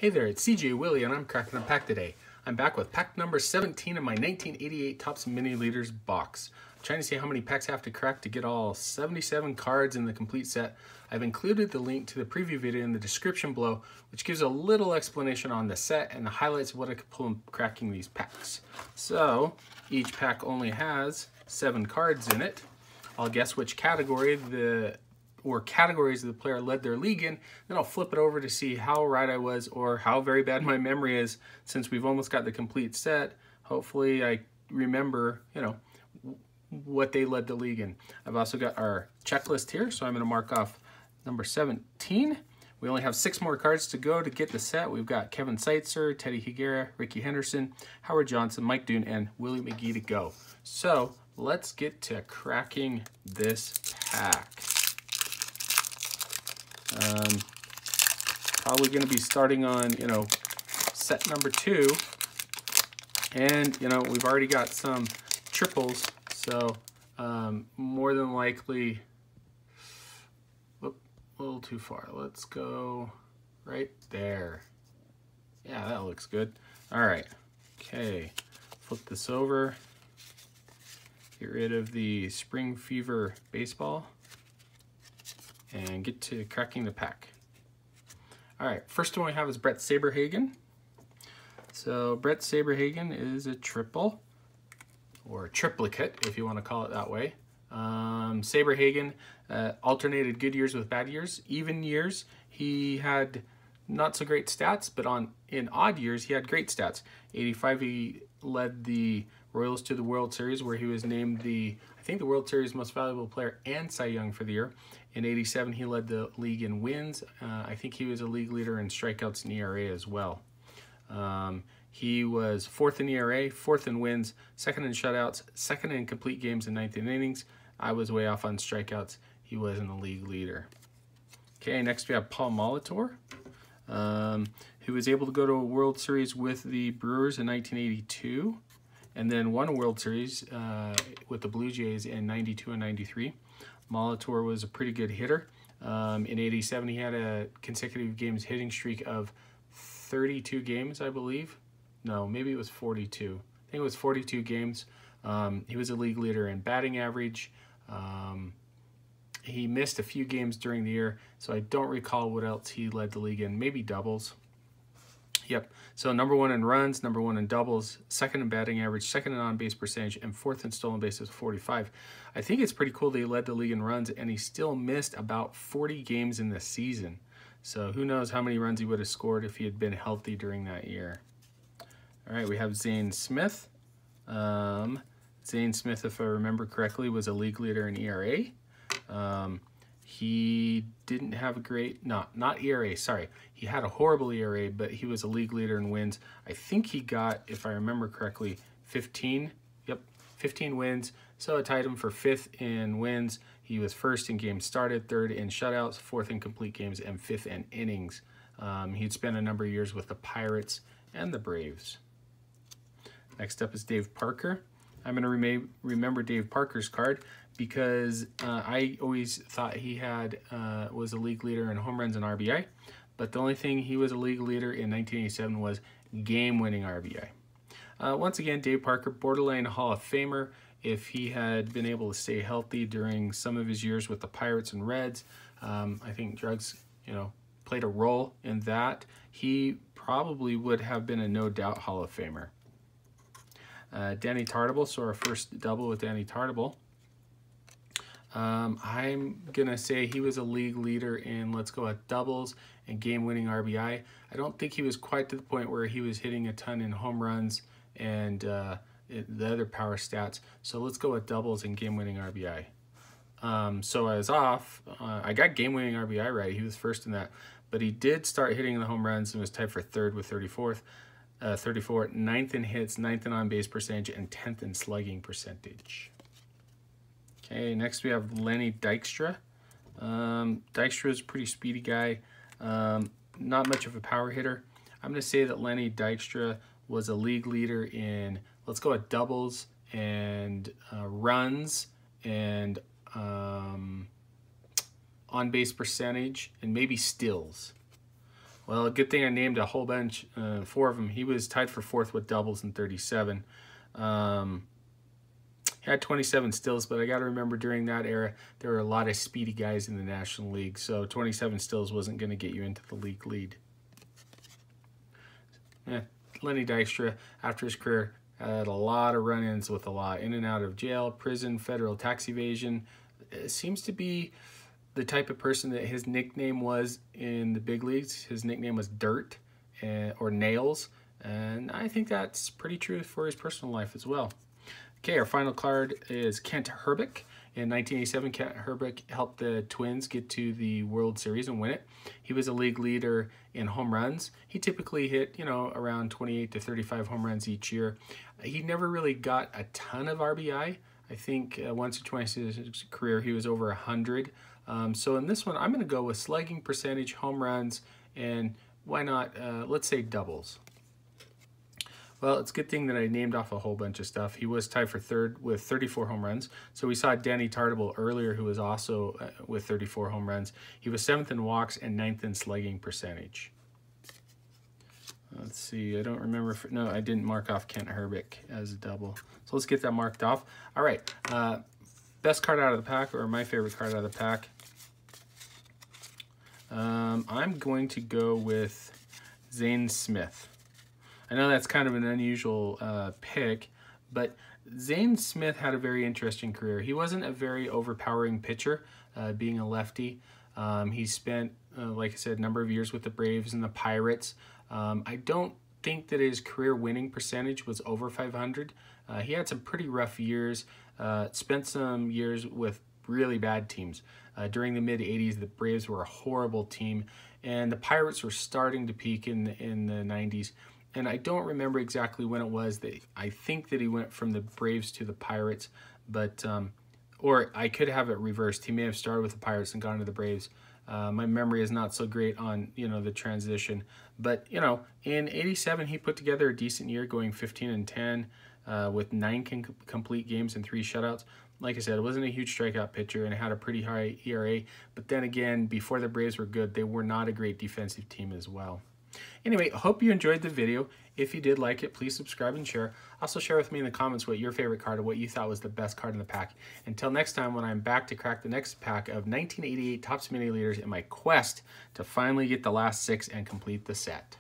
Hey there, it's CJ Willie and I'm cracking a pack today. I'm back with pack number 17 of my 1988 Topps Mini Leaders box. I'm trying to see how many packs I have to crack to get all 77 cards in the complete set. I've included the link to the preview video in the description below, which gives a little explanation on the set and the highlights of what I could pull in cracking these packs. So, each pack only has 7 cards in it. I'll guess which category categories the player led their league in, then I'll flip it over to see how right I was or how very bad my memory is. Since we've almost got the complete set, hopefully I remember, what they led the league in. I've also got our checklist here, so I'm going to mark off number 17. We only have 6 more cards to go to get the set. We've got Kevin Seitzer, Teddy Higuera, Ricky Henderson, Howard Johnson, Mike Doon, and Willie McGee to go. So let's get to cracking this pack. Probably going to be starting on, set number 2. And, we've already got some triples. So, more than likely, whoop, a little too far. Let's go right there. Yeah, that looks good. All right. Okay. Flip this over. Get rid of the Spring Fever baseball. And get to cracking the pack. All right, first one we have is Bret Saberhagen. So Bret Saberhagen is a triple, or triplicate if you want to call it that way. Saberhagen alternated good years with bad years. Even years, he had not so great stats, but in odd years, he had great stats. 85, he led the Royals to the World Series, where he was named I think the World Series most valuable player and Cy Young for the year. In 87, he led the league in wins. I think he was a league leader in strikeouts and ERA as well. He was 4th in ERA, 4th in wins, 2nd in shutouts, 2nd in complete games in 19 innings. I was way off on strikeouts. He wasn't a league leader. Okay, next we have Paul Molitor, who was able to go to a World Series with the Brewers in 1982, and then won a World Series with the Blue Jays in 92 and 93. Molitor was a pretty good hitter. In 87, he had a consecutive games hitting streak of 32 games, I believe. No, maybe it was 42. I think it was 42 games. He was a league leader in batting average. He missed a few games during the year, so I don't recall what else he led the league in. Maybe doubles. Yep. So number 1 in runs, number 1 in doubles, 2nd in batting average, 2nd in on-base percentage, and 4th in stolen bases, 45. I think it's pretty cool that he led the league in runs, and he still missed about 40 games in the season. So who knows how many runs he would have scored if he had been healthy during that year. All right, we have Zane Smith. Zane Smith, if I remember correctly, was a league leader in ERA. He didn't have a great, not ERA, sorry. He had a horrible ERA, but he was a league leader in wins. I think he got, if I remember correctly, 15 wins. So it tied him for 5th in wins. He was 1st in games started, 3rd in shutouts, 4th in complete games, and 5th in innings. He'd spent a number of years with the Pirates and the Braves. Next up is Dave Parker. I'm going to remember Dave Parker's card because I always thought he was a league leader in home runs and RBI, but the only thing he was a league leader in 1987 was game-winning RBI. Once again, Dave Parker, borderline Hall of Famer. If he had been able to stay healthy during some of his years with the Pirates and Reds, I think drugs, played a role in that. He probably would have been a no-doubt Hall of Famer. Danny Tartabull, so our first double with Danny Tartabull. I'm going to say he was a league leader in, let's go at doubles and game-winning RBI. I don't think he was quite to the point where he was hitting a ton in home runs and the other power stats. So let's go with doubles and game-winning RBI. So I was off. I got game-winning RBI right. He was 1st in that. But he did start hitting the home runs and was tied for 3rd with 34, 9th in hits, 9th in on-base percentage, and 10th in slugging percentage. Okay, next we have Lenny Dykstra. Dykstra is a pretty speedy guy, not much of a power hitter. I'm going to say that Lenny Dykstra was a league leader in, let's go at doubles and runs and on-base percentage and maybe steals. Well, a good thing I named a whole bunch, 4 of them. He was tied for 4th with doubles in 37. He had 27 stills, but I got to remember during that era, there were a lot of speedy guys in the National League, so 27 stills wasn't going to get you into the league lead. Lenny Dykstra, after his career, had a lot of run-ins with a lot, in and out of jail, prison, federal tax evasion. It seems to be the type of person that his nickname was in the big leagues. His nickname was Dirt or Nails, and I think that's pretty true for his personal life as well. Okay, our final card is Kent Hrbek. In 1987, Kent Hrbek helped the Twins get to the World Series and win it. He was a league leader in home runs. He typically hit, around 28 to 35 home runs each year. He never really got a ton of RBI. I think once or twice in his career, he was over 100. So in this one, I'm going to go with slugging percentage, home runs, and why not, let's say doubles. Well, it's a good thing that I named off a whole bunch of stuff. He was tied for 3rd with 34 home runs. So we saw Danny Tartabull earlier, who was also with 34 home runs. He was 7th in walks and 9th in slugging percentage. Let's see, I don't remember. No, I didn't mark off Kent Hrbek as a double. So let's get that marked off. All right, best card out of the pack, or my favorite card out of the pack. I'm going to go with Zane Smith. I know that's kind of an unusual pick, but Zane Smith had a very interesting career. He wasn't a very overpowering pitcher, being a lefty. He spent, like I said, a number of years with the Braves and the Pirates. I don't think that his career winning percentage was over 500. He had some pretty rough years, spent some years with really bad teams. During the mid-'80s, the Braves were a horrible team, and the Pirates were starting to peak in the 90s. And I don't remember exactly when it was that I think that he went from the Braves to the Pirates, but or I could have it reversed. He may have started with the Pirates and gone to the Braves. My memory is not so great on the transition, but in '87 he put together a decent year, going 15-10 with 9 complete games and 3 shutouts. Like I said, it wasn't a huge strikeout pitcher and it had a pretty high ERA. But then again, before the Braves were good, they were not a great defensive team as well. Anyway, hope you enjoyed the video. If you did like it, please subscribe and share. Also share with me in the comments what your favorite card or what you thought was the best card in the pack. Until next time, when I'm back to crack the next pack of 1988 Topps Mini Leaders in my quest to finally get the last 6 and complete the set.